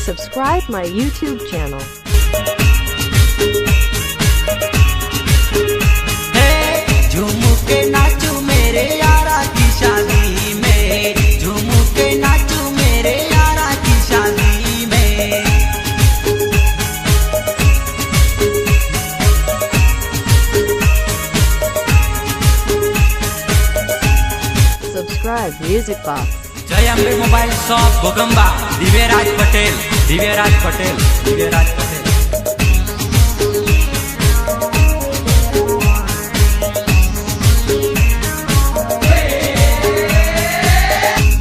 Subscribe my YouTube channel. झूम के नाचू मेरे यारा की शादी में, झूम के नाचू मेरे यारा की शादी में। Subscribe Music Box. जय अम्बे मोबाइल शॉप गोगंबा, दिव्यराज पटेल, दिव्यराज पटेल, दिव्यराज पटेल।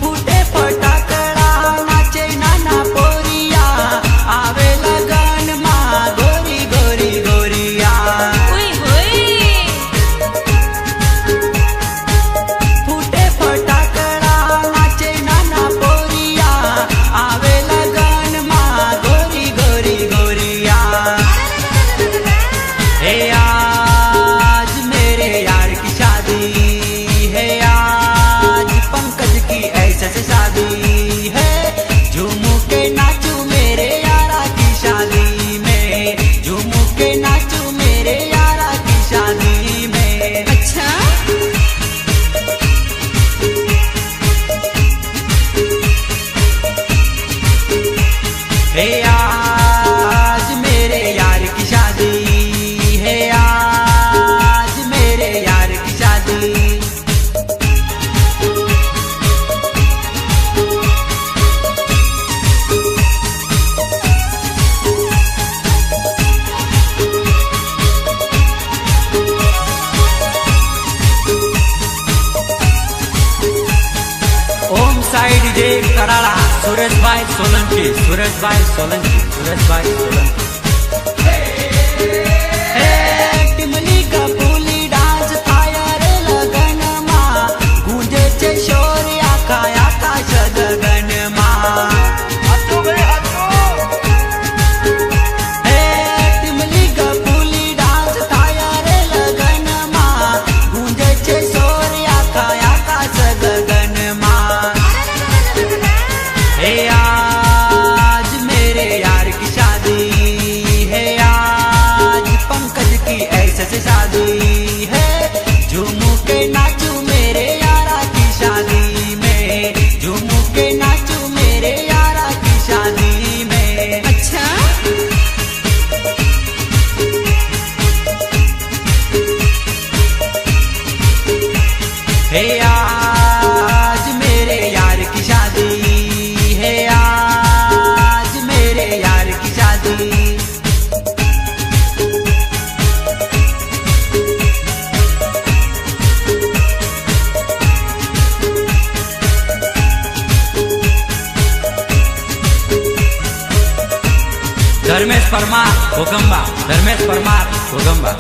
फूटे फटाकड़ा नाचे नाना पोरिया, आवे लगन माँ गोरी गोरी गोरिया। फूटे फटाकड़ा नाचे नाना पोरिया, आवे लगन माँ गोरी गोरी गोरिया। हे आज मेरे यार की शादी है, आज पंकज की ऐसे से शादी है। झूमू के नाचू मेरे यारा की शादी में, झूमू के नाचू मेरे यारा की शादी में। अच्छा हे आज मेरे यार की शादी है, आज मेरे यार की शादी। ओम साई डीजे कराड़ा, सुरेश भाई सोलंकी, सुरेश भाई सोलंकी, सुरेश भाई सोलंकी। टिमली का पुली डांस थाया रे लगन माँ, गूंजे छे शोर आका आकाश गगन माँ। टिमली का पुली डांस थाया रे लगन माँ, गूंजे छे शोर आका आकाश गगन माँ। हे आज मेरे यार की शादी है, आज पंकज की ऐसे से शादी है। झूमू के नाचू मेरे यारा की शादी में, झूमू के नाचू मेरे यारा की शादी में। अच्छा हे आज मेरे यार की शादी है, आज मेरे यार की शादी। धर्मेश परमार गोगंबा, धर्मेश परमार गोगंबा।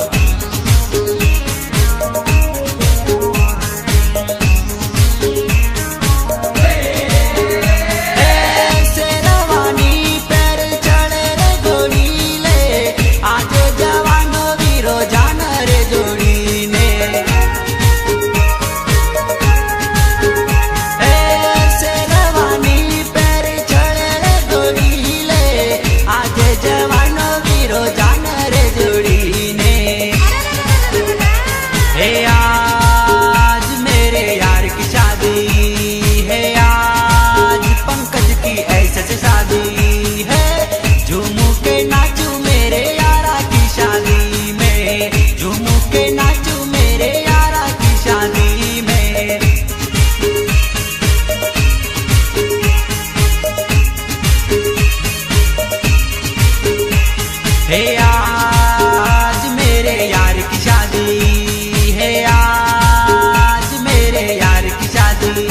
है आज मेरे यार की शादी, है आज मेरे यार की शादी।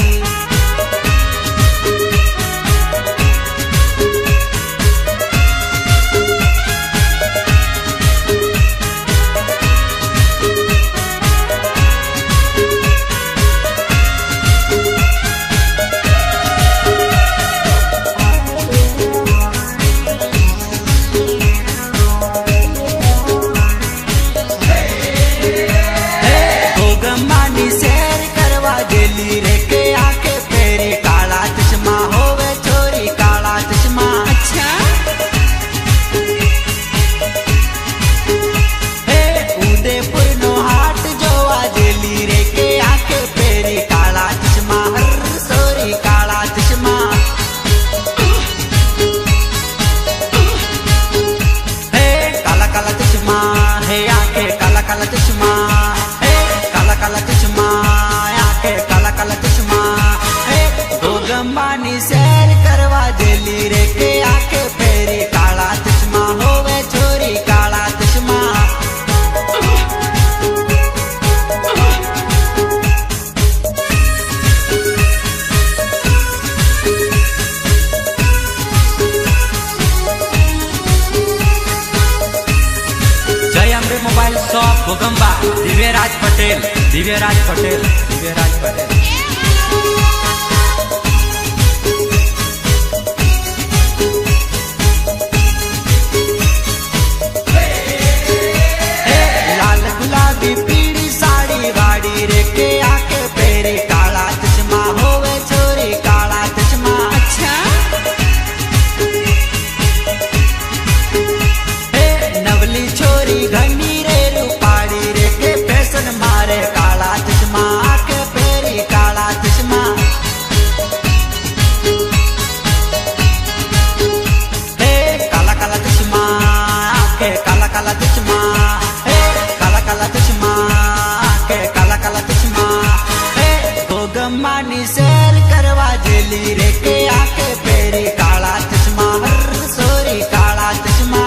અંબાની શેર કરવા જેલી રે કે આંખે ફેરી કાળા ચશ્મા હોવે છોરી કાળા ચશ્મા। જય અંબે મોબાઈલ શોપ ભોગંબા, દિવ્યરાજ પટેલ, દિવ્યરાજ પટેલ, દિવ્યરાજ પટેલ। અંબાની શેર કરવા જેલી રે કે આંખે ફેરી કાળા ચશ્મા હર સોરી કાળા ચશ્મા।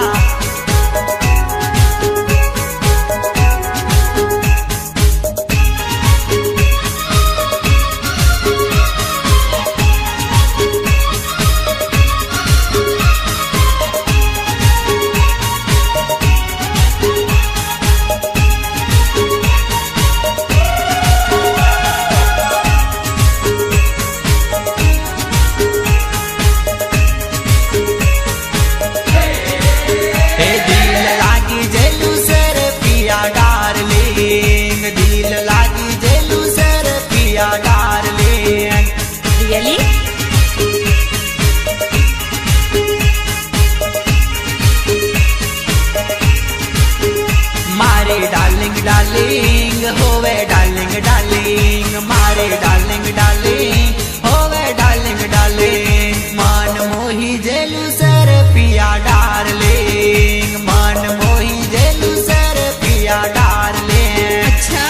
डार्लिंग डार्लिंग होवे डार्लिंग डार्लिंग मारे डार्लिंग डार्लिंग होवे डार्लिंग डार्लिंग मन मोही जेलू सर पिया डार्लिंग मन मोही जेलू सर पिया डार्लिंग। अच्छा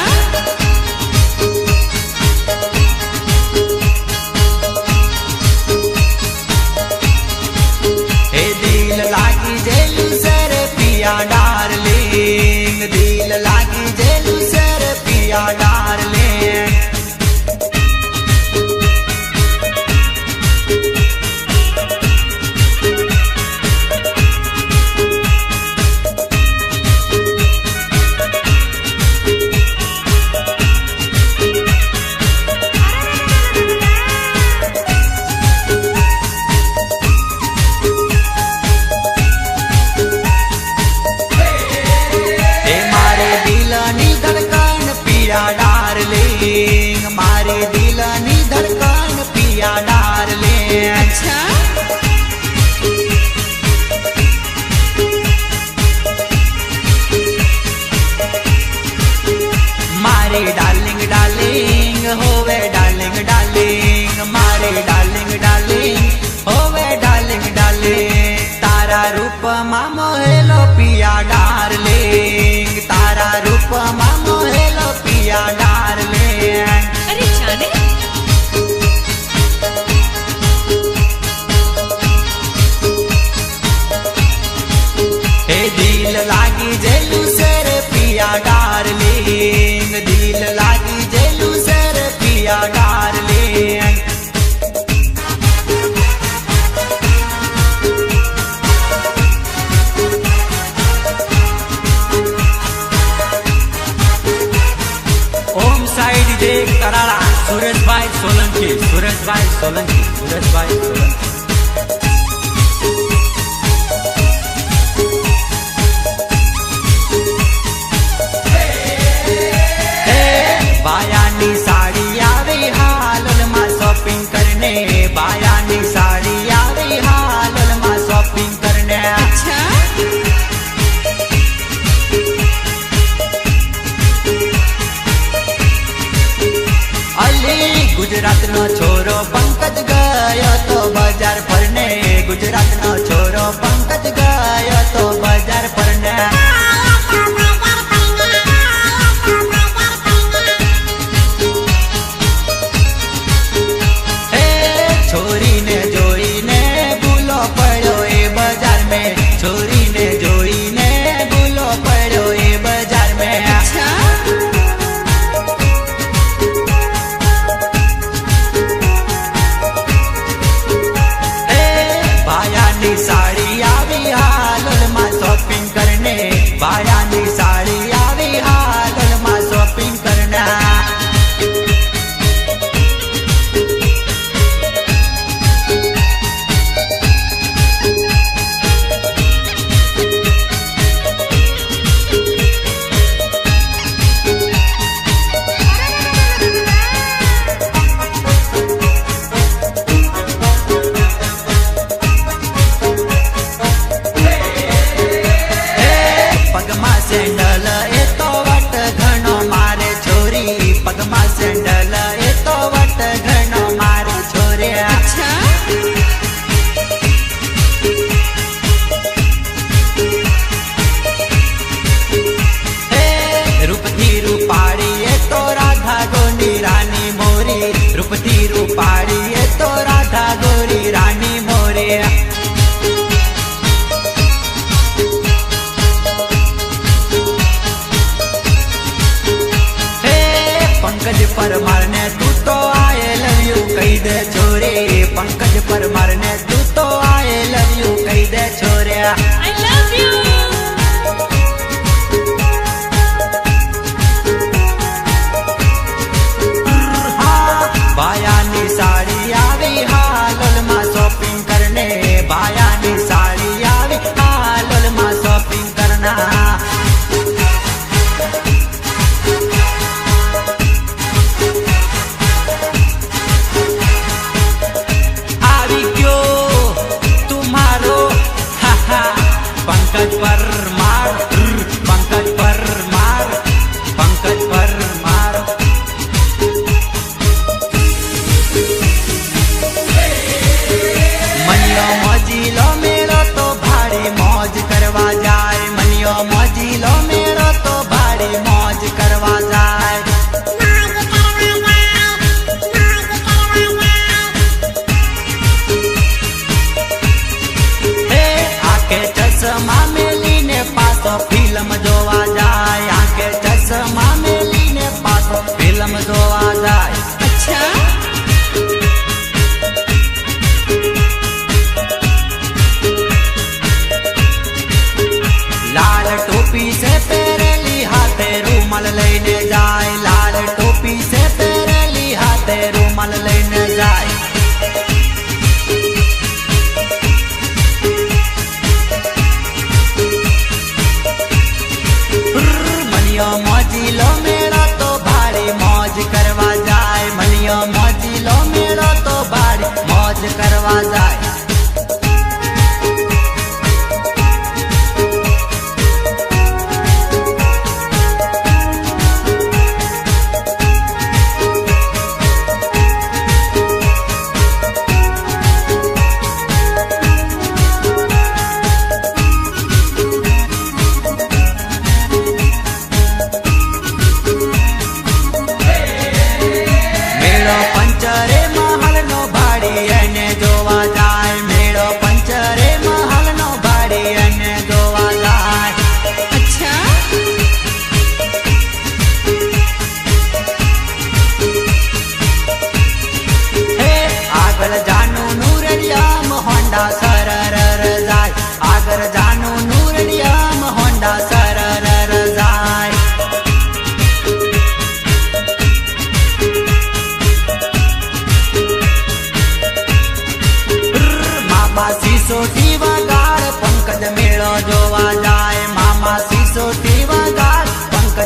हे दिल लागी जेलू सर पिया डार्लिंग, दिल लागी जेलू सर पिया डार्लिंग। સુરેશભાઈ સોલંકી, સુરેશભાઈ સોલંકી. बायानी साड़ी आवी हालल मां शॉपिंग करने, बायानी साड़ी आवी हालल मां शॉपिंग करने. अच्छा अली गुजरात नो छोरो पंकज गयो तो बाजार फरने, गुजरात नो छोरो पंकज गयो तो बाजार फरने. छोरी ने जोई ने भूलो पड़ो ए बाजार में, छोरी ने जोई ने भूलो पड़ो ए बाजार में. अच्छा बायानी साड़ी आवी हालल मां शॉपिंग करने, बायानी साड़ी आवी हालल मां शॉपिंग करना. पगमा सेंडल ए तो वट घणो मारे छोरी, पगमा सेंडल ए तो वट घणो मारे छोरी. अच्छा रूप थी रूपाड़ी ए तो राधा गोरी रानी मोरी, रूप थी रूपाड़ी ए तो राधा गोरी रानी मोरी. पंकज परमार ने तू तो आए लव यू कही दे छोरे, पंकज परमार ने तू तो आए लव यू कही दे छोरे. आई लव यू बायानी साड़ी आवी हालल मां शॉपिंग करने, बायानी साड़ी आवी हालल मां शॉपिंग करना. आवी क्यों तुम्हारो पंकज परमार, पंकज परमार, पंकज परमार. मनियो मोजीलो मेरो तो भारी मौज करवा जाए, मनियो मोजीलो मेरो तो भारी मौज करवा जाए. आके चश्मा मेली ने पासो फिल्म जोवा जाए, आके चश्मा मेली ने पासो फिल्म जोवा जाए. अच्छा लाल टोपी से पहरेली हाथे रूमाल लेने जाए, लाल टोपी से पहरेली हाथे रूमाल लेने जाए. मनियो मोजीलो मेरा तो भारी मौज करवा जाए, मनियो मोजीलो मेरा तो भारी मौज करवा जाए. મેળો પંચરે મહલ નો ભાડી એને જોવા જાય, મેળો પંચરે મહલ નો ભાડી એને જોવા જાય. अच्छा હે આગળ જાનું નુરડિયામ હોન્ડા સરર જાય, આગળ જાનું નુરડિયામ હોન્ડા સરર જાય.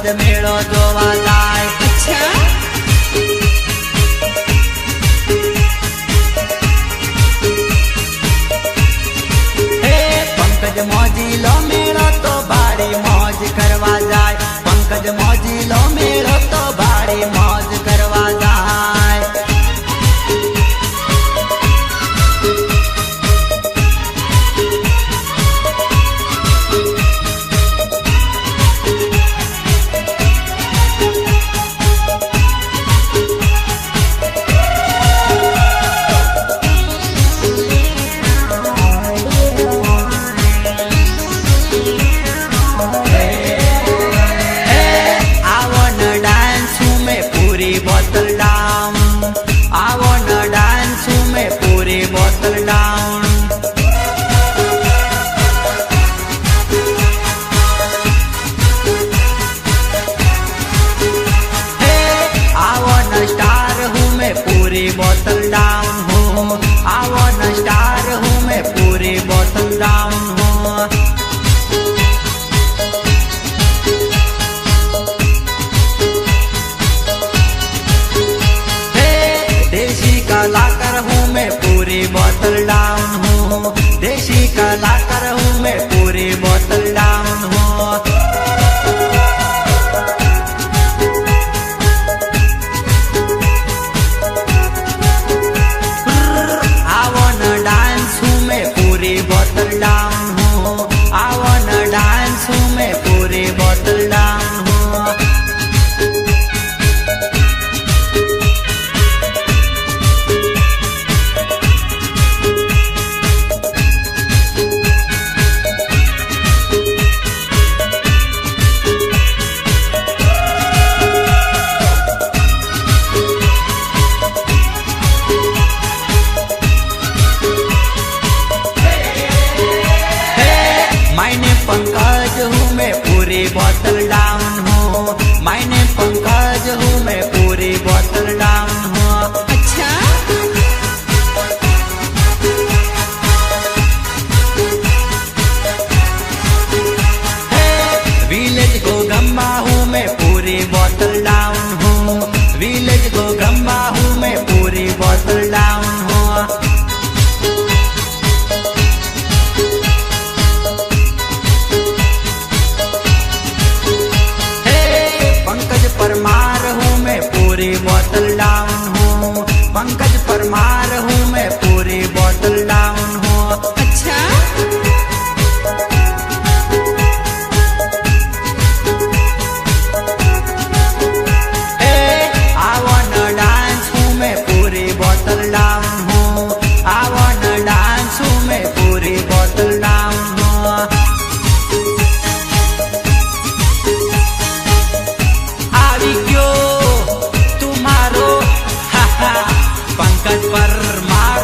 પંકજ મેળો જોવા જાય. अच्छा હે પંકજ મોજીલો મેળો તો ભાડી મોજ કરવા જાય. પંકજ મોજીલો મેળો તો ભાડી મોજ કરવા જાય. आवो न डांस में पूरी बोतल डाउन. आवो न डांस में पूरी बोतल डाउन. हे आवो न स्टार हूँ मैं पूरी बोतल डाउन हूँ. आवो न स्टार हूँ मैं पूरी बोतल डाउन हूँ. देशी कलाकार हूँ मैं पूरी बोतल डाउन हूँ. देशी कलाकार हूँ मैं पूरी बोतल डाउन हूँ. आवो न डांस हूँ मैं पूरी बोतल डाउन हूँ. आवो न डांस हूँ मैं पूरी बोतल डाउन हूँ. मैंने पंकज हूँ मैं पूरी बोतल डाउन हूँ. मैंने पंकज हूँ मैं पूरी बोतल डाउन हूँ. अच्छा विलेज को गम्मा हूँ मैं पूरी बोतल डाउन हूँ. विलेज को गम्मा हूँ मैं पूरी बोतल डाउन हूँ. पंकज परमार हूँ मैं पूरी बोतल डाउन हूँ. पंकज परमार हूँ मैं पूरी बोतल डाउन हूँ. अच्छा आवो न डांस हूँ मैं पूरी बोतल डाउन हूँ. आवो न डांस हूँ मैं पूरी बोतल डाउन हूँ. આવી ગયો તુમારો પંકજ પરમાર.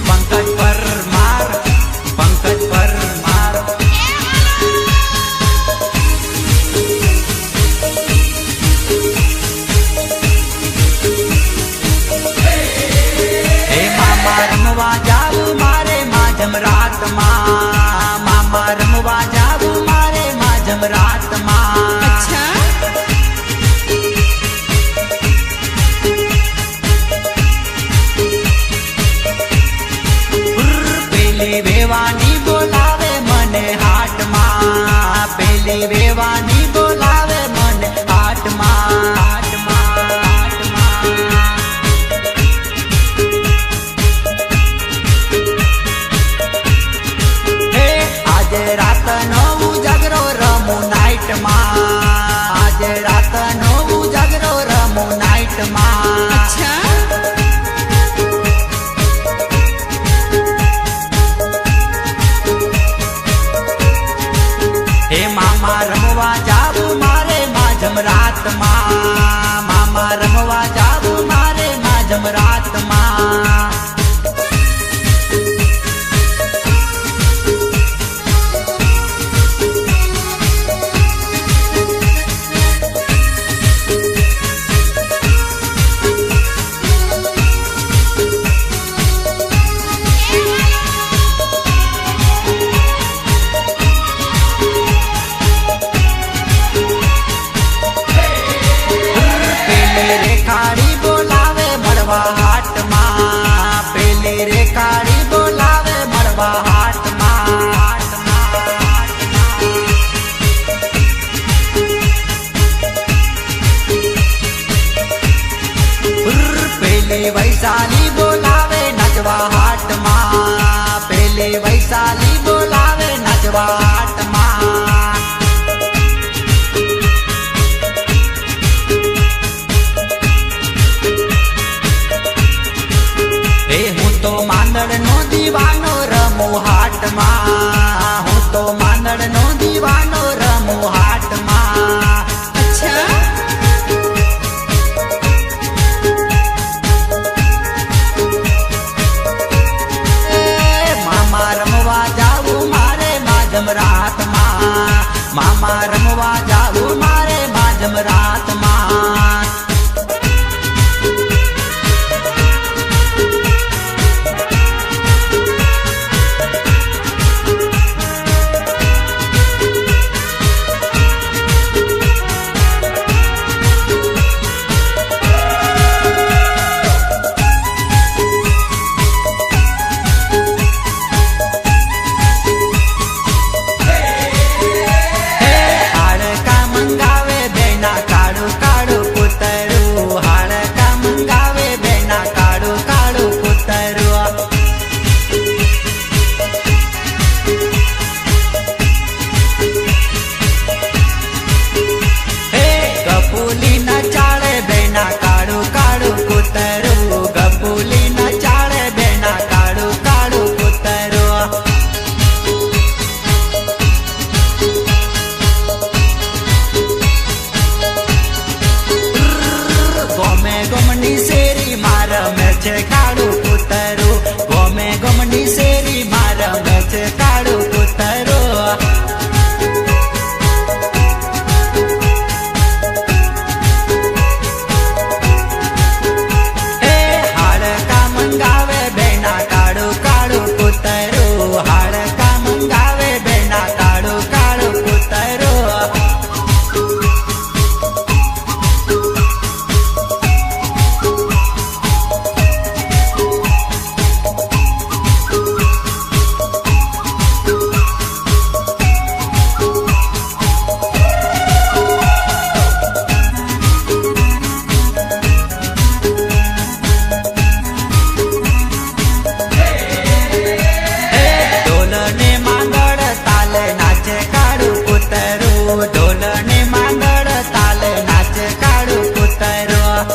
પંકજ પરમાર. પંકજ પરમાર. હે મામા રમવા જાવું મારે માધમ રાતમાં. મામા રમવા જાવું મારે માધમ રાતમાં. अच्छा પેલી વેવાની બોલાવે મને હાટમાં. પેલી વેવાની બોલાવે મને હાટમાં. હાટમાં. હાટમાં. હે આજે રાતનો ઉજાગરો રમું નાઈટમાં. આજે રાતનો ઉજાગરો રમું નાઈટમાં. अच्छा હે મામા રમવા પેલી રે કાળી બોલાવે મળવા હાટમાં પેલી વૈશાલી બોલાવે નાચવા હાટમાં પેલી વૈશાલી બોલાવે નાચવા હાટમાં એ હું તો માંદડ નો દીવાનો રમું હાટમાં હું તો માંદડ નો દીવાનો રમું હાટમાં अच्छा મામા રમવા જાવું મારે માધમ રાતમાં મામા રમવા જાવું મારે માધમ રાતમાં ગમની શેરી મારા મેં છે કાળું કૂતરું ગમે ગમની શેરી મારા મેં છે કાળું કૂતરું એ હાડકા મંગાવે બેના કાળું કાળું કૂતરું હાડકા મંગાવે બેના કાળું કાળું કૂતરું ઢોલને માંગડ તાલે નાચે કાળું કૂતરું ઢોલને માંગડ તાલે નાચે કાળું કૂતરું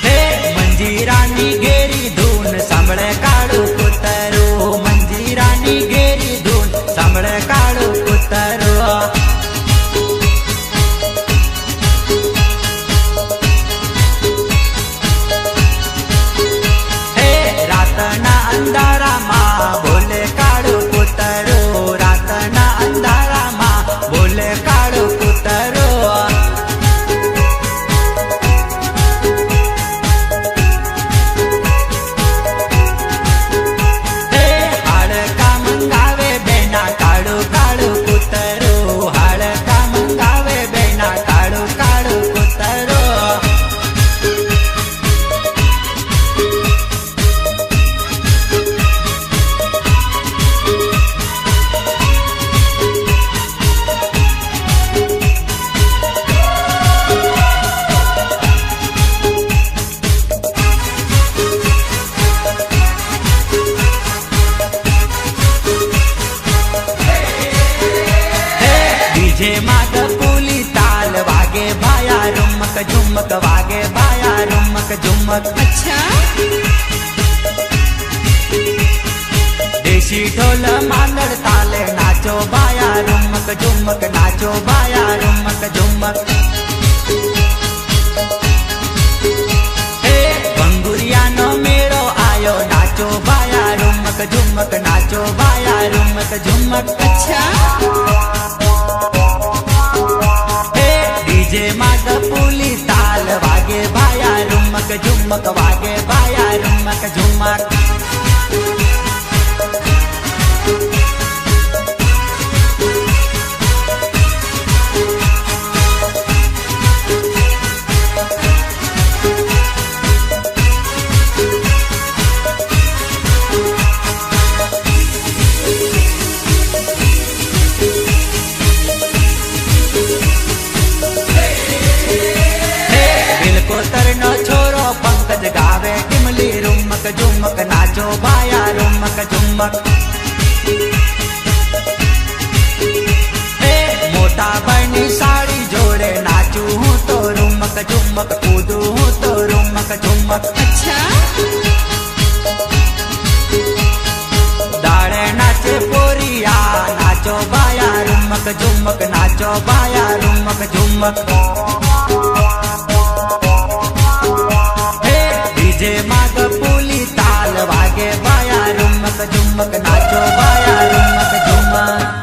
હે મંજીરાની ઘેરી ધૂન સાંભળે કાળું કૂતરું મંજીરાની ઘેરી ધૂન સાંભળે કાળું કૂતરું રાતના અંધારામાં બોલે કાળું કૂતરું રાતના અંધારામાં બોલે કાળું કૂતરું હે હાડકા મંગાવે બેના કાળું કાળું કૂતરું હાડકા મંગાવે બેના કાળું કાળું કૂતરું ડીજે માં ડપુલી તાલ વાગે ભાયા રૂમક ઝુમક વાગે ભાયા રૂમક ઝુમક अच्छा દેશી ઢોલ માંગડ તાલે નાચો ભાયા રૂમક ઝુમક નાચો ભાયા રૂમક ઝુમક હે ભંગુરિયાનો મેળો આયો નાચો ભાયા રૂમક ઝુમક નાચો ભાયા રૂમક ઝુમક अच्छा ડીજે માં ડપુલી તાલ વાગે ભાયા રૂમક ઝુમક વાગે ભાયા રૂમક ઝુમક झुमक नाचो बाया रुमक झुमक मोटा बनी साड़ी जोड़े नाचू हूँ तो रुमक झुमक कूदू हूँ तो रुमक झुमक अच्छा दाड़े नाचे पोरिया नाचो बाया रुमक झुमक नाचो बाया रुमक झुमक डीजे माग पुली ताल वागे बाया रुमक झुमक नाचो बाया रुमक झुमक